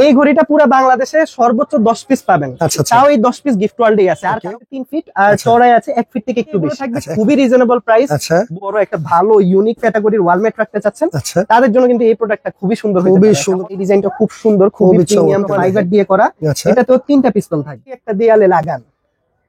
এই ঘড়িটা পুরো বাংলাদেশে সর্বোচ্চ 10 পিস পাবেন। তাও এই 10 পিস গিফট ওয়ার্ল্ডে আছে। আর 3 ফিট আর চওড়ায় আছে 1 ফিট থেকে একটু বেশি। খুবই রিজনেবল প্রাইস। বড় একটা ভালো ইউনিক ক্যাটাগরির ওয়ালমেট রাখতে চাচ্ছেন তাদের জন্য কিন্তু এই প্রোডাক্টটা খুবই সুন্দর। এই ডিজাইনটা খুব সুন্দর, খুবই প্রিমিয়াম ফাইবার দিয়ে করা। এটাতেও 3টা পিস্তল থাকবে। একটা দেয়ালে লাগান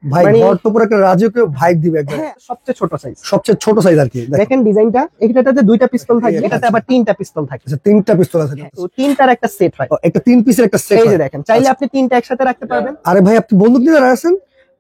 ভাই, ঘরটা একটা রাজকীয় ভাইব দিবে একদম। সবচেয়ে ছোট সাইজ, সবচেয়ে ছোট সাইজ আর কি। দেখেন ডিজাইনটা, এটাতে 2টা পিস্তল থাকবে, এটাতে আবার 3টা পিস্তল থাকবে। আচ্ছা, 3টা পিস্তল আছে। তো 3টার একটা সেট হয়, একটা 3 পিসের একটা সেট। এই যে দেখেন, চাইলে আপনি 3টা একসাথে রাখতে পারবেন। আরে ভাই, আপনি বন্দুক নিয়ে আছেন?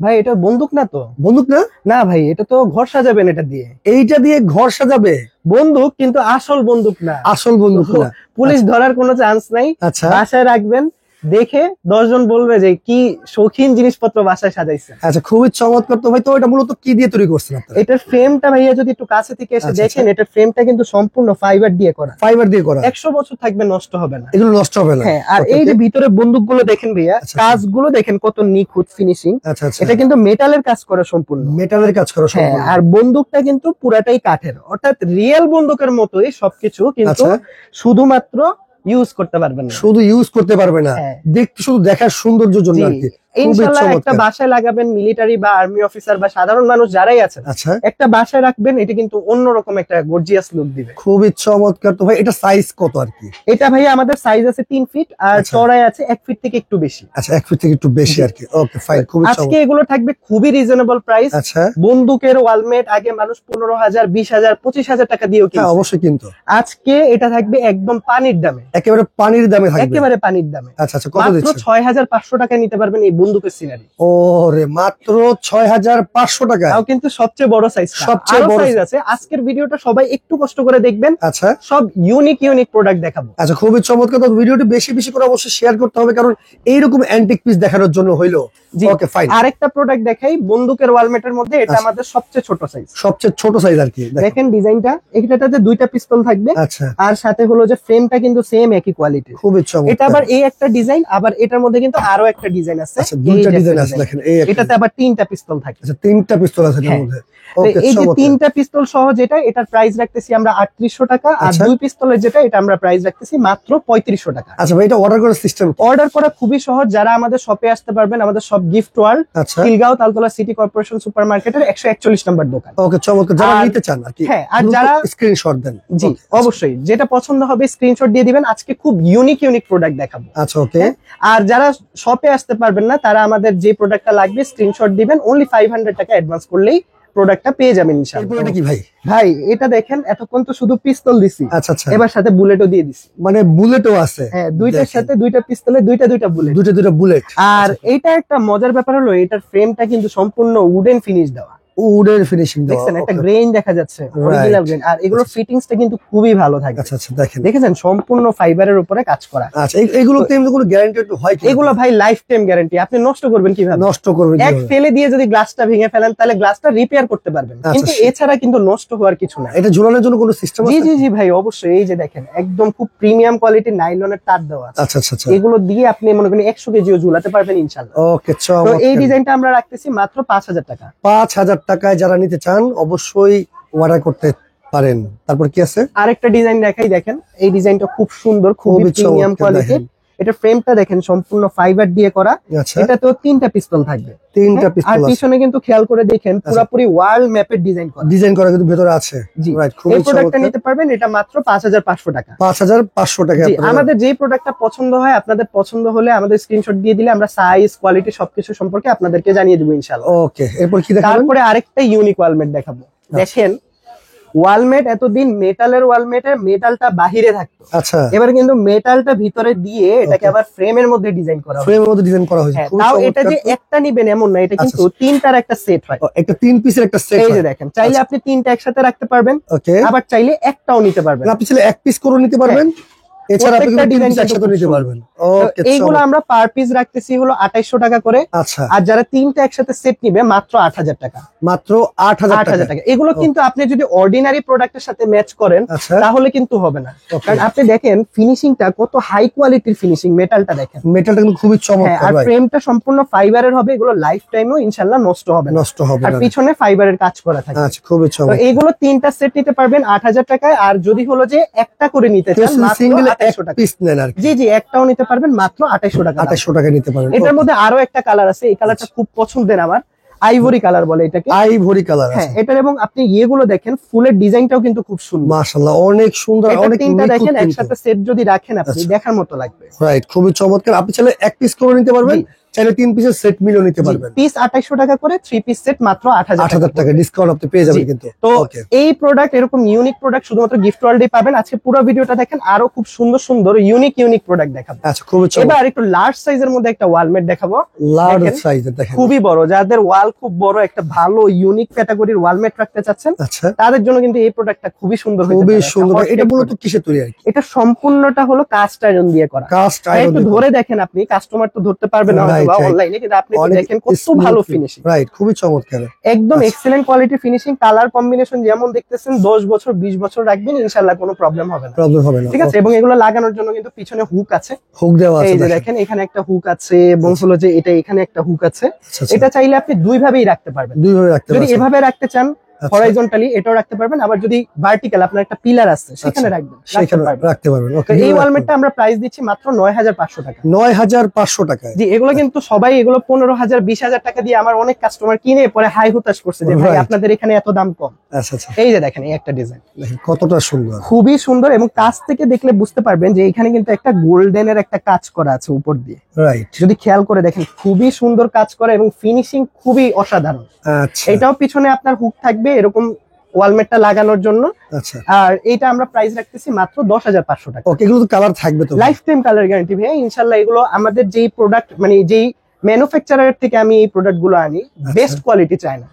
ভাই এটা বন্দুক না তো। বন্দুক না? না ভাই, এটা তো ঘর সাজাবেন এটা দিয়ে। এইটা দিয়ে ঘর সাজাবে? বন্দুক, কিন্তু আসল বন্দুক না। আসল বন্দুক না। পুলিশ ধরার কোনো চান্স নাই। আচ্ছা, বাসায় রাখবেন, দেখে 10 জন বলবে যে কি শৌখিন জিনিসপত্র বাসায় সাজাইছেন। আচ্ছা, খুবই চমৎকার। তো ভাই, তো এটা মূলত কি দিয়ে তৈরি করছেন আপনারা? এটার ফ্রেমটা ভাইয়া যদি একটু কাছে থেকে এসে দেখেন, এটার ফ্রেমটা কিন্তু সম্পূর্ণ ফাইবার দিয়ে করা। ফাইবার দিয়ে করা। 100 বছর থাকবে, নষ্ট হবে না। এগুলো নষ্ট হবে না। হ্যাঁ, আর এই যে ভিতরে বন্দুকগুলো দেখেন ভাইয়া, কাজগুলো দেখেন কত নিখুঁত ফিনিশিং। এটা কিন্তু মেটালের কাজ করা সম্পূর্ণ। মেটালের কাজ করা সম্পূর্ণ। আর বন্দুকটা কিন্তু পুরাটাই কাঠের, অর্থাৎ রিয়েল বন্দুকের মতোই সবকিছু, কিন্তু শুধুমাত্র ইউজ করতে পারবেন না। শুধু ইউজ করতে পারবে না, দেখতে শুধু দেখার সৌন্দর্যের জন্য আর কি। ইনশাআল্লাহ একটা বাসায় লাগাবেন, মিলিটারি বা আর্মি অফিসার বা সাধারণ মানুষ যারাই আছেন, একটা বাসায় রাখবেন, এটা কিন্তু অন্যরকম একটা গর্জিয়াস লুক দিবে। খুবই চমৎকার। তো ভাই, এটা সাইজ কত আর কি? এটা ভাই আমাদের সাইজ আছে 3 ফিট আর চওড়ায় আছে 1 ফিট থেকে একটু বেশি। আচ্ছা, 1 ফিট থেকে একটু বেশি আর কি। ওকে, ফাইন। খুবই চমৎকার। আজকে এগুলো থাকবে খুবই রিজনেবল প্রাইস। আচ্ছা, বন্দুকের ওয়ালমেট আগে মানুষ 15,000, 20,000, 25,000 টাকা দিয়েও কিনতো। অবশ্যই কিনতো। আজকে এটা থাকবে একদম পানির দামে। একেবারে পানির দামে থাকবে। একেবারে পানির দামে। আচ্ছা আচ্ছা, কত দিচ্ছেন? 6,500 টাকায় নিতে পারবেন এই বন্দুকের সিনারি। ওরে, মাত্র 6,500 টাকা। তাও কিন্তু সবচেয়ে বড় সাইজ। সবচেয়ে বড় সাইজ আছে। আজকের ভিডিওটা সবাই একটু কষ্ট করে দেখবেন। আচ্ছা, সব ইউনিক প্রোডাক্ট দেখাবো। আচ্ছা, খুবই চমৎকার। তো ভিডিওটি বেশি বেশি করে অবশ্যই শেয়ার করতে হবে, কারণ এইরকম অ্যান্টিক পিস দেখানোর জন্য হইলো। ওকে, ফাইন। আরেকটা প্রোডাক্ট দেখাই বন্দুকের ওয়ালমেটের মধ্যে। এটা আমাদের সবচেয়ে ছোট সাইজ। সবচেয়ে ছোট সাইজ আর কি। দেখেন ডিজাইনটা, এটাতে 2টা পিস্তল থাকবে। আচ্ছা, আর সাথে হলো যে ফ্রেমটা কিন্তু সেম একই কোয়ালিটি। খুবই চমৎকার। এটা আবার এই একটা ডিজাইন, আবার এটার মধ্যে কিন্তু আরো একটা ডিজাইন আছে। আচ্ছা, দুইটা ডিজাইন আছে দেখেন। এটাতে আবার 3টা পিস্তল থাকে। আচ্ছা, 3টা পিস্তল আছে এর মধ্যে। এই যে 3টা পিস্তল সহ যেটা, এটার প্রাইস রাখতেছি আমরা 3800 টাকা। আর 2 পিস্তলের যেটা, এটা আমরা প্রাইস রাখতেছি মাত্র 3500 টাকা। আচ্ছা ভাই, এটা অর্ডার করার সিস্টেম? অর্ডার করা খুবই সহজ। যারা আমাদের শপে আসতে পারবেন, আমাদের সব gift world, Khilgaon Taltala city corporation সুপারমার্কেটের 141 নম্বর দোকান। ওকে, চমৎকার। যারা নিতে চান আর কি, হ্যাঁ, আর যারা স্ক্রিনশট দেন। জি, অবশ্যই যেটা পছন্দ হবে স্ক্রিনশট দিয়ে দিবেন। আজকে খুব ইউনিক প্রোডাক্ট দেখাবো। আচ্ছা, ওকে। আর যারা শপে আসতে পারবেন না, তারা আমাদের যে প্রোডাক্টটা লাগবে স্ক্রিনশট দিবেন। অনলি 500 টাকা অ্যাডভান্স করলেই প্রোডাক্টটা পেয়ে যাবেন ইনশাআল্লাহ। এটা কি ভাই? ভাই এটা দেখেন, এতক্ষণ তো শুধু পিস্তল দিছি। আচ্ছা আচ্ছা, এবার সাথে বুলেটও দিয়ে দিছি। মানে বুলেটও আছে? হ্যাঁ, দুইটার সাথে 2টা পিস্তলে 2টা বুলেট। 2টা বুলেট। আর এইটা একটা মজার ব্যাপার হলো, এটার ফ্রেমটা কিন্তু সম্পূর্ণ উডেন ফিনিশ দেওয়া। উডের ফিনিশিং দেওয়া। দেখেন একটা গ্রেইন দেখা যাচ্ছে, অরিজিনাল গ্রেইন। আর এগুলো ফিটিংসটা কিন্তু খুবই ভালো থাকে। আচ্ছা আচ্ছা, দেখেন দেখেছেন সম্পূর্ণ ফাইবারের উপরে কাজ করা। আচ্ছা, এগুলোতে এমনি কোনো গ্যারান্টি হয় কি? এগুলো ভাই লাইফ টাইম গ্যারান্টি। আপনি নষ্ট করবেন কিভাবে? নষ্ট করবেন এক ফেলে দিয়ে যদি গ্লাসটা ভেঙে ফেলেন, তাহলে গ্লাসটা রিপেয়ার করতে পারবেন, কিন্তু এছাড়া কিন্তু নষ্ট হওয়ার কিছু না। এটা ঝুলানোর জন্য কোনো সিস্টেম আছে? জি জি জি ভাই, অবশ্যই। এই যে দেখেন, একদম খুব প্রিমিয়াম কোয়ালিটির নাইলনের তার দেওয়া আছে। আচ্ছা আচ্ছা, এগুলো দিয়ে আপনি মনে করেন 100 কেজিও ঝুলাতে পারবেন ইনশাআল্লাহ। ওকে, তো এই ডিজাইনটা আমরা রাখতেছি মাত্র 5000 টাকা। 5000 টাকায় যারা নিতে চান অবশ্যই অর্ডার করতে পারেন। তারপর কি আছে? আরেকটা ডিজাইন দেখাই। দেখেন এই ডিজাইনটা খুব সুন্দর, খুবই প্রিমিয়াম কোয়ালিটির। এটা ফ্রেমটা দেখেন সম্পূর্ণ ফাইবার দিয়ে করা। এটাতেও 3টা পিস্তল থাকবে। 3টা পিস্তল। আর পিছনে কিন্তু খেয়াল করে দেখেন পুরোপুরি ওয়ার্ল্ড ম্যাপের ডিজাইন করা কিন্তু ভেতরে আছে। রাইট, এই প্রোডাক্টটা নিতে পারবেন। এটা মাত্র 5500 টাকা। 5500 টাকা। আমাদের যে প্রোডাক্টটা পছন্দ হয়, আপনাদের পছন্দ হলে আমাদের স্ক্রিনশট দিয়ে দিলে আমরা সাইজ, কোয়ালিটি সবকিছু সম্পর্কে আপনাদেরকে জানিয়ে দেব ইনশাআল্লাহ। ওকে, এরপর কি দেখাবেন? তারপরে আরেকটা ইউনিক ওয়ালমেট দেখাবো। দেখেন ওয়ালমেট, এতদিন মেটালের ওয়ালমেটের মেটালটা বাহিরে থাকতো। আচ্ছা, এবার কিন্তু মেটালটা ভিতরে দিয়ে এটাকে আবার ফ্রেমের মধ্যে ডিজাইন করা হয়। ফ্রেমের মধ্যে ডিজাইন করা হয়েছে। তাও এটা যে একটা নিবেন এমন না, এটা কিন্তু 3টার একটা সেট হয়। একটা 3 পিসের একটা সেট। এই যে দেখেন, চাইলে আপনি 3টা একসাথে রাখতে পারবেন। ওকে, আবার চাইলে একটাও নিতে পারবেন। আপনি চাইলে এক পিস করে নিতে পারবেন। এছাড়া আপনি ডিজাইন একসাথে নিতে পারবেন। ওকে, এইগুলো আমরা পার পিস রাখতেছি হলো 2800 টাকা করে। আচ্ছা, আর যারা 3টা একসাথে সেট নিবে মাত্র 8000 টাকা। মাত্র 8000 টাকা। এগুলো কিন্তু আপনি যদি অর্ডিনারি প্রোডাক্টের সাথে ম্যাচ করেন তাহলে কিন্তু হবে না। কারণ আপনি দেখেন ফিনিশিংটা কত হাই কোয়ালিটির ফিনিশিং। মেটালটা দেখেন, মেটালটা কিন্তু খুবই চমৎকার। আর ফ্রেমটা সম্পূর্ণ ফাইবারের হবে। এগুলো লাইফ টাইমও ইনশাআল্লাহ নষ্ট হবে না। আর পিছনে ফাইবারের কাজ করা থাকে। আচ্ছা, খুবই চমৎকার। তো এইগুলো 3টা সেট নিতে পারবেন 8000 টাকায়। আর যদি হলো যে একটা করে নিতে চান, সিঙ্গেল 2800 টাকা পিস নেন আর কি। জি জি, একটাও নিতে পারবেন মাত্র 2800 টাকা। 2800 টাকা নিতে পারবেন। এটার মধ্যে আরো একটা কালার আছে, এই কালারটা খুব পছন্দের আমার, আইভরি কালার বলে এটাকে। আইভরি কালার হ্যাঁ, আছে। এটার এবং আপনি ইয়েগুলো দেখেন, ফুলের ডিজাইনটাও কিন্তু খুব সুন্দর মাশাআল্লাহ, অনেক সুন্দর, অনেক তিনটা নিখুঁত দেখেন কিন্তু। একসাথে সেট যদি রাখেন আপনি দেখার মতো লাগবে। রাইট, খুবই চমৎকার। আপনি চাইলে এক পিস করে নিতে পারবেন, চাইলে 3 পিসের সেট মিলও নিতে পারবেন। পিস 2800 টাকা করে, 3 পিস সেট মাত্র 8000 টাকা ডিসকাউন্ট আপনি পেয়ে যাবেন কিন্তু। তো এই প্রোডাক্ট, এরকম ইউনিক প্রোডাক্ট শুধুমাত্র গিফট ওয়ার্ল্ডে পাবেন। আজকে পুরো ভিডিওটা দেখেন, আরো খুব সুন্দর সুন্দর ইউনিক প্রোডাক্ট দেখাবো। আচ্ছা, খুবই চমৎকার। এবার একটু লার্জ সাইজের মধ্যে একটা ওয়ালমেট দেখাবো। লার্জ সাইজের দেখেন, খুবই বড়, যাদের ওয়াল খুব বড়, একটা ভালো ইউনিক ক্যাটাগরির ওয়ালমেট রাখতে চাচ্ছেন, আচ্ছা, তাদের জন্য কিন্তু এই প্রোডাক্টটা খুবই সুন্দর হতে খুবই পারে। সুন্দর। এটা মূলত কিসে তৈরি আর কি? এটা সম্পূর্ণটা হলো কাস্ট আয়রন দিয়ে করা। কাস্ট আয়রন একটু ধরে দেখেন, আপনি কাস্টমার তো ধরতে পারবেন না হয়তো অনলাইনে, কিন্তু আপনি দেখেন কত ভালো ফিনিশিং। রাইট, খুবই চমৎকার, একদম excellent quality finishing. Colour combination যেমন দেখতেছেন, 10 বছর 20 বছর রাখবেন, ইনশাআল্লাহ কোনো প্রবলেম হবে না। ঠিক আছে, এবং এগুলো লাগানোর জন্য কিন্তু পিছনে হুক আছে, হুক দেওয়া আছে। এই যে দেখেন, এখানে একটা হুক আছে এবং হলো যে এটা এখানে একটা হুক আছে। এটা চাইলে আপনি দুই ভাবেই রাখতে পারবেন। দুইভাবে রাখতে পারবেন। যদি এভাবে রাখতে চান হরাইজন্টালি, এটাও রাখতে পারবেন, আবার যদি ভার্টিক্যাল আপনার একটা পিলার আছে সেখানে রাখবেন, সেখানে রাখতে পারবেন। ওকে, এই ওয়ালমেটটা আমরা প্রাইস দিচ্ছি মাত্র 9500 টাকা। 9500 টাকা। জি, এগুলো কিন্তু সবাই এগুলো 15000 20000 টাকা দিয়ে আমার অনেক কাস্টমার কিনে পরে হাই হুতাশ করছে যে ভাই আপনাদের এখানে এত দাম কম। আচ্ছা আচ্ছা, এই যে দেখেন, এই একটা ডিজাইন দেখেন কতটা সুন্দর, খুবই সুন্দর, এবং কাছ থেকে দেখলে বুঝতে পারবেন যে এখানে কিন্তু একটা গোল্ডেনের একটা কাজ করা আছে উপর দিয়ে। রাইট, যদি খেয়াল করে দেখেন, খুবই সুন্দর কাজ করা এবং ফিনিশিং খুবই অসাধারণ। আচ্ছা, এটাও পিছনে আপনার হুক থাকবে এরকম ওয়ালমেটটা লাগানোর জন্য। আচ্ছা, আর এটা আমরা প্রাইস রাখতেছি মাত্র 10500 টাকা। ওকে, এগুলো তো কালার থাকবে তো? লাইফ টাইম কালার গ্যারান্টি ভাই, ইনশাআল্লাহ। এগুলো আমাদের যেই প্রোডাক্ট, মানে যেই ম্যানুফ্যাকচারার থেকে আমি এই প্রোডাক্ট গুলো আনি, বেস্ট কোয়ালিটি চাই না।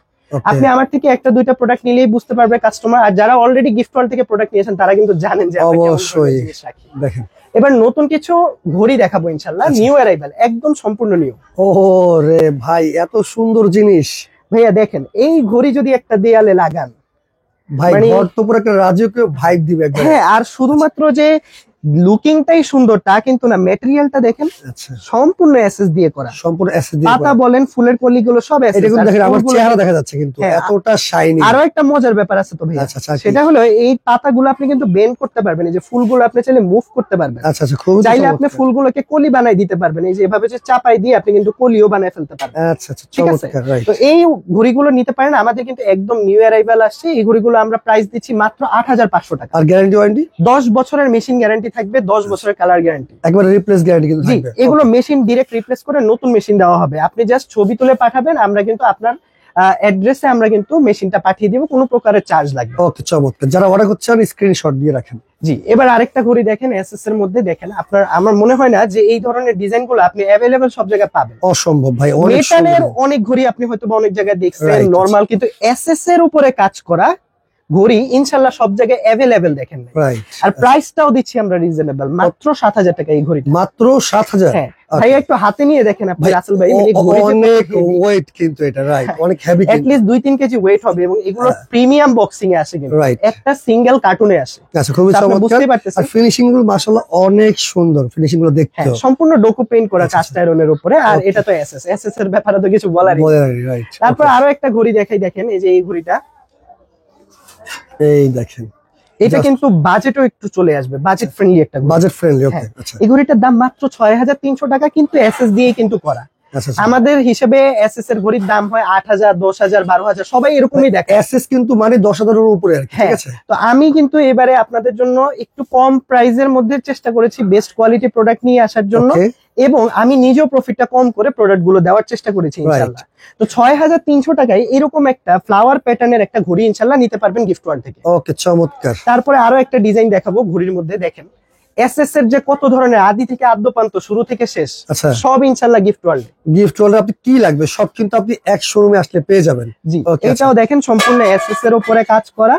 আপনি আমার থেকে একটা দুইটা প্রোডাক্ট নিলেই বুঝতে পারবে কাস্টমার। আর যারা অলরেডি গিফট ওয়ার্ল্ড থেকে প্রোডাক্ট নিয়েছেন তারা কিন্তু জানেন যে আমরা কেমন অবশ্যই জিনিস রাখি। দেখেন, এবার নতুন কিছু ঘড়ি দেখাবো ইনশাআল্লাহ, নিউ অ্যারাইভাল, একদম সম্পূর্ণ নিউ। ও রে ভাই, এত সুন্দর জিনিস ভাইয়া দেখেন, এই ঘড়ি যদি একটা দেয়ালে লাগান ভাই, ঘর তো পুরো একটা রাজকীয় ভাইব দিবে একদম। হ্যাঁ, আর শুধুমাত্র যে লুকিংটাই সুন্দর তা কিন্তু না, ম্যাটেরিয়ালটা দেখেন সম্পূর্ণ এসএস দিয়ে করা, সম্পূর্ণ এসএস দিয়ে পাতা বলেন, ফুলের কলিগুলো সব এসএস। এটা কিন্তু দেখেন, আমার চেহারা দেখা যাচ্ছে কিন্তু এতটা শাইনি। আরো একটা মজার ব্যাপার আছে তো ভাই, সেটা হলো এই পাতাগুলো আপনি কিন্তু বেন্ড করতে পারবেন, এই যে ফুলগুলো আপনি চাইলে মুভ করতে পারবেন। আচ্ছা আচ্ছা, খুব চাইলে আপনি ফুলগুলোকে কলি বানাই দিতে পারবেন, এই যে এভাবে যে চাপাই দিয়ে আপনি কিন্তু কলিও বানায় ফেলতে পারবেন। আচ্ছা আচ্ছা, চমৎকার। রাইট, তো এই ঘড়িগুলো নিতে পারেন, আমাদের কিন্তু একদম নিউ অ্যারাইভাল আসছে। এই ঘড়িগুলো আমরা প্রাইস দিচ্ছি মাত্র 8500 টাকা। আর গ্যারান্টি ওয়ারেন্টি 10 বছরের মেশিন গ্যারান্টি থাকবে, 10 বছরের কালার গ্যারান্টি, একবার রিপ্লেস গ্যারান্টি কিন্তু থাকবে। এগুলো মেশিন ডাইরেক্ট রিপ্লেস করে নতুন মেশিন দেওয়া হবে। আপনি জাস্ট ছবি তুলে পাঠাবেন, আমরা কিন্তু আপনার অ্যাড্রেসে আমরা কিন্তু মেশিনটা পাঠিয়ে দিব, কোনো প্রকারের চার্জ লাগবে। ওকে, চমৎকার। যারা অর্ডার করছেন স্ক্রিনশট দিয়ে রাখেন। জি, এবার আরেকটা ঘড়ি দেখেন এসএস এর মধ্যে। দেখেন আপনার, আমার মনে হয় না যে এই ধরনের ডিজাইন গুলো আপনি অ্যাভেলেবেল সব জায়গায় পাবেন। অসম্ভব ভাই, অনেক মেটালের অনেক ঘড়ি আপনি হয়তো অনেক জায়গায় দেখছেন নরমাল, কিন্তু এসএস এর উপরে কাজ করা ঘড়ি ইনশাআল্লাহ সব জায়গায় অ্যাভেলেবেল দেখেন। আর প্রাইসটাও দিচ্ছি আমরা রিজনেবল, মাত্র 7000 টাকা এই ঘড়িটা। মাত্র 7000? হ্যাঁ ভাই, একটু হাতে নিয়ে দেখেন আপনি রাসেল ভাই, অনেক ওয়েট কিন্তু এটা। রাইট, অনেক heavy, at least 2-3 KG weight হবে, এবং এগুলো প্রিমিয়াম বক্সিং এ আসে কিন্তু, একটা সিঙ্গেল কার্টুনে আসে। আচ্ছা, খুবই চমৎকার। আর ফিনিশিং গুলো মাশাআল্লাহ অনেক সুন্দর, ফিনিশিং গুলো দেখতে সম্পূর্ণ ডোকো পেইন্ট করা কাস্ট আয়রনের উপরে। আর এটা তো এসএস এর ব্যাপারে তো কিছু বলার নেই। রাইট, তারপর আরো একটা ঘড়ি দেখাই, দেখেন এই যে এই ঘড়িটা, এই দেখেন, এটা কিন্তু বাজেটও একটু চলে আসবে, বাজেট ফ্রেন্ডলি একটা ঘড়ি। বাজেট ফ্রেন্ডলি, ওকে। আচ্ছা, এই ঘড়িটার দাম মাত্র 6300 টাকা, কিন্তু এসএস দিয়ে কিন্তু করা। আমাদের হিসেবে এসএস এর ঘড়ির দাম হয় 8000, 10000, 12000, সবাই এরকমই দেখে। এসএস কিন্তু মানে 10000 এর উপরে আর কি। ঠিক আছে, তো আমি কিন্তু এবারে আপনাদের জন্য একটু কম প্রাইসের মধ্যে চেষ্টা করেছি বেস্ট কোয়ালিটি প্রোডাক্ট নিয়ে আসার জন্য, এবং আমি নিজেও প্রফিটটা কম করে প্রোডাক্ট গুলো দেওয়ার চেষ্টা করেছি ইনশাআল্লাহ। তো 6300 টাকায় এরকম একটা ফ্লাওয়ার প্যাটার্নের একটা ঘড়ি ইনশাআল্লাহ নিতে পারবেন গিফট ওয়ার্ল্ড থেকে। ওকে, চমৎকার। তারপরে আরো একটা ডিজাইন দেখাবো ঘড়ির মধ্যে। দেখেন এসএস এর যে কত ধরনের, আদি থেকে আদ্যপান্ত, শুরু থেকে শেষ, সব ইনশাআল্লাহ গিফট ওয়ার্ল্ড। গিফট ওয়ার্ল্ডে আপনি কি লাগবে সব কিন্তু আপনি এক শোরুমে আসলে পেয়ে যাবেন। জি, এটাও দেখেন সম্পূর্ণ এসএস এর উপরে কাজ করা।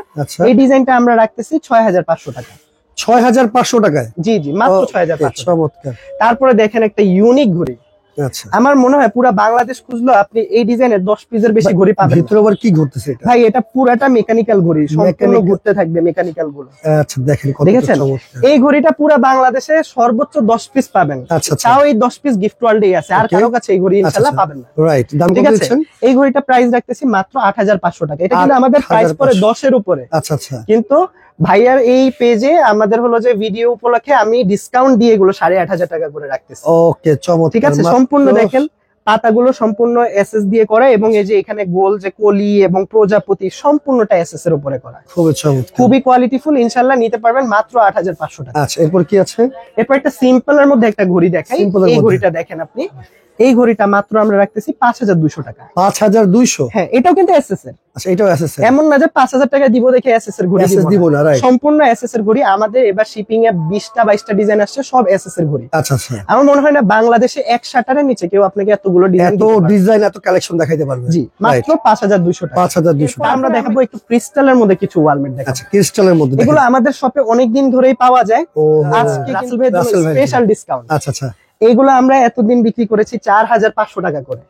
এই ডিজাইনটা আমরা রাখতেছি 6500 টাকা। 6500 টাকায়? জি জি, মাত্র 6500। চমৎকার। তারপরে দেখেন একটা ইউনিক ঘড়ি, আচ্ছা, আমার মনে হয় পুরো বাংলাদেশ খুঁজলো আপনি এই ডিজাইনের 10 পিসের বেশি ঘড়ি পাবেন। ভিতরে আবার কি ঘুরতেছে এটা? ভাই এটা পুরাটা মেকানিক্যাল ঘড়ি, সম্পূর্ণ ঘুরতে থাকবে মেকানিক্যাল গুলো। আচ্ছা, দেখেন কত চমৎকার। এই ঘড়িটা পুরো বাংলাদেশে সর্বোচ্চ 10 পিস পাবেন। আচ্ছা, তাও এই 10 পিস গিফট ওয়ার্ল্ডেই আছে, আর কারো কাছে এই ঘড়ি ইনশাআল্লাহ পাবেন না। রাইট, দাম কত দিচ্ছেন? এই ঘড়িটা প্রাইস রাখতেছি মাত্র 8500 টাকা। এটা কিন্তু আমাদের প্রাইস পরে 10 এর উপরে। আচ্ছা আচ্ছা, কিন্তু ভাইয়ার এই পেজে আমাদের হলো যে ভিডিও উপলক্ষে আমি ডিসকাউন্ট দিয়ে এগুলো 8,500 টাকা করে রাখতেছি। ওকে, চমৎকার। ঠিক আছে, সম্পূর্ণ দেখেন পাতাগুলো সম্পূর্ণ এসএস দিয়ে করা, এবং এই যে এখানে গোল যে কলি এবং প্রজাপতি সম্পূর্ণটা এসএস এর উপরে করা। খুবই চমৎকার, খুবই কোয়ালিটিফুল, ইনশাআল্লাহ নিতে পারবেন মাত্র 8,500 টাকা। আচ্ছা, এরপর কি আছে? এরপর একটা সিম্পল এর মধ্যে একটা ঘড়ি দেখাই। এই ঘড়িটা দেখেন আপনি, এই ঘড়িটা মাত্র আমরা রাখতেছি 5,200 টাকা। 5,200? হ্যাঁ, এটাও কিন্তু এসএস এর। আচ্ছা, এটাও এসএস এর? এমন না যে 5,000 টাকা দিব দেখে এসএস এর ঘড়ি দিব না, রাইট। সম্পূর্ণ এসএস এর ঘড়ি। আমাদের এবার শিপিং এ 20টা-22টা ডিজাইন আসছে, সব এসএস এর ঘড়ি। আচ্ছা আচ্ছা। আমার মনে হয় না বাংলাদেশে এক শাটারের নিচে কেউ আপনাকে এতগুলো ডিজাইন এত কালেকশন দেখাইতে পারবে। জি, মাত্র 5,200 টাকা। 5,200 টাকা। আমরা দেখাবো একটু ক্রিস্টালের মধ্যে কিছু ওয়ালমেট দেখাবো। আচ্ছা, ক্রিস্টালের মধ্যে এগুলো আমাদের শপে অনেক দিন ধরেই পাওয়া যায়। ও, আজকে কিন্তু স্পেশাল ডিসকাউন্ট। আচ্ছা আচ্ছা। এইগুলো আমরা এতদিন বিক্রি করেছি 4,500 টাকা করে,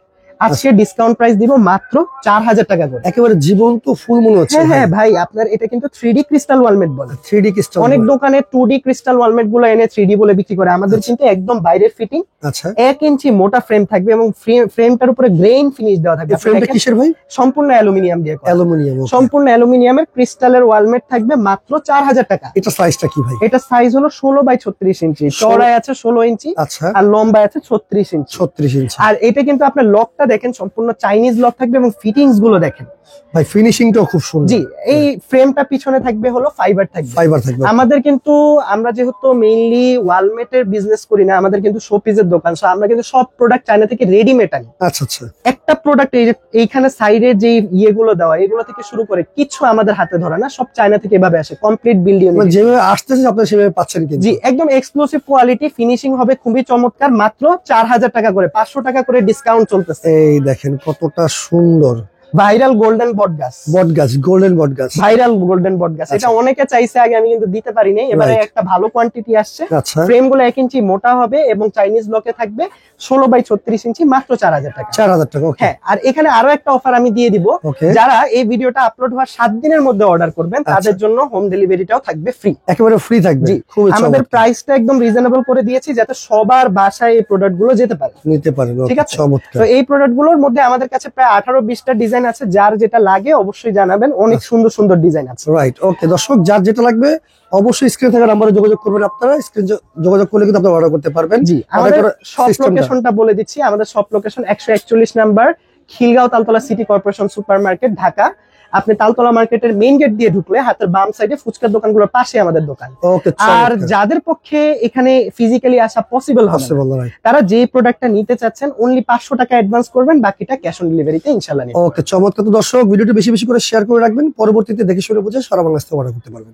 আজকে ডিসকাউন্ট প্রাইস দিব মাত্র 4,000 টাকা করে। একেবারে জীবন্ত ফুল মনে হচ্ছে। হ্যাঁ ভাই, আপনার এটা কিন্তু 3D ক্রিস্টাল ওয়ালমেট বলে। 3D crystal. অনেক দোকানে 2D ক্রিস্টাল ওয়ালমেট গুলো এনে 3D বলে বিক্রি করে, আমাদের কিন্তু একদম বাইরের ফিটিং। আচ্ছা, 1 ইঞ্চি মোটা ফ্রেম থাকবে এবং ফ্রেমটার উপরে গ্রেইন ফিনিশ দেওয়া থাকবে। ফ্রেমটা কিসের ভাই? সম্পূর্ণ অ্যালুমিনিয়াম দিয়ে করা। অ্যালুমিনিয়াম। সম্পূর্ণ অ্যালুমিনিয়ামের ক্রিস্টালের ওয়ালমেট থাকবে মাত্র 4,000 টাকা। এটা সাইজটা কি ভাই? এটা সাইজ হলো 16x36 ইঞ্চি, চওড়ায় আছে 16 ইঞ্চি, আচ্ছা, আর লম্বায় আছে 36 ইঞ্চি। 36 ইঞ্চি। আর এটা কিন্তু আপনার লকটা দেখেন সম্পূর্ণ চাইনিজ লক থাকবে, এবং ফিটিংস গুলো দেখেন ভাই, ফিনিশিংটাও খুব সুন্দর। জি, এই ফ্রেমটা পিছনে থাকবে হলো ফাইবার থাকবে। ফাইবার থাকবে। আমাদের কিন্তু আমরা যেহেতু মেইনলি ওয়ালমেটের বিজনেস করি না, আমাদের কিন্তু শোপিসের দোকান, সো আমরা কিন্তু সব প্রোডাক্ট চায়না থেকে রেডিমেড আনি। আচ্ছা আচ্ছা। একটা প্রোডাক্ট এই যে এইখানে সাইডে যে ইয়েগুলো দেওয়া, এগুলো থেকে শুরু করে কিছু আমাদের হাতে ধরা না, সব চায়না থেকে এভাবে আসে, কমপ্লিট বিল্ডিং। যেভাবে আসতেছে আপনারা সেভাবে পাচ্ছেন কিন্তু। জি, একদম এক্সক্লুসিভ কোয়ালিটি, ফিনিশিং হবে খুবই চমৎকার। মাত্র 4,000 টাকা করে, 500 টাকা করে ডিসকাউন্ট চলতেছে। এই দেখেন কতটা সুন্দর ভাইরাল গোল্ডেন বটগাছ। বটগাছ, গোল্ডেন বটগাছ, ভাইরাল গোল্ডেন বটগাছ। এটা অনেকে চাইছে আগে, আমি কিন্তু দিতে পারি নাই, এবারে একটা ভালো কোয়ান্টিটি আসছে। আচ্ছা, ফ্রেম গুলো 1 ইঞ্চি মোটা হবে এবং চাইনিজ লকে থাকবে, 16x36 ইঞ্চি, মাত্র 4,000 টাকা। 4,000 টাকা। হ্যাঁ, আর এখানে আরো একটা অফার আমি দিয়ে দিব। যারা এই ভিডিওটা আপলোড হওয়ার 7 দিনের মধ্যে অর্ডার করবেন, তাদের জন্য হোম ডেলিভারিটাও থাকবে ফ্রি। একেবারে ফ্রি থাকবে। জি, আমাদের প্রাইসটা একদম রিজনেবল করে দিয়েছি যাতে সবার বাসায় এই প্রোডাক্ট গুলো যেতে পারে, নিতে পারেন। ঠিক আছে? চমৎকার। তো এই প্রোডাক্ট গুলোর মধ্যে আমাদের কাছে প্রায় 18-20টা ডিজাইন আছে, যার যেটা লাগে অবশ্যই জানাবেন, অনেক সুন্দর সুন্দর ডিজাইন আছে। রাইট, ওকে। দর্শক, যার যেটা লাগবে অবশ্যই স্ক্রিনে থাকা নম্বরে যোগাযোগ করবেন। আপনারা স্ক্রিন যোগাযোগ করলে কিন্তু আপনারা অর্ডার করতে পারবেন। জি, আমাদের সব লোকেশনটা বলে দিচ্ছি। আমাদের সব location 141 number, Khilgaon Taltala city corporation super market, Dhaka. আপনি তালতলা মার্কেটের মেইন গেট দিয়ে ঢুকলে হাতের বাম সাইডে ফুচকার দোকানগুলোর পাশে আমাদের দোকান। আর যাদের পক্ষে এখানে ফিজিক্যালি আসা পসিবল হবে তারা যে প্রোডাক্টটা নিতে চাচ্ছেন অনলি 500 টাকা অ্যাডভান্স করবেন, বাকিটা ক্যাশ অন ডেলিভারিতে ইনশাআল্লাহ নিবেন। ওকে, চমৎকার। তো দর্শক, ভিডিওটি বেশি বেশি করে শেয়ার করে রাখবেন, পরবর্তীতে দেখে শুনে বুঝে সারা বাংলাদেশে অর্ডার করতে পারবেন।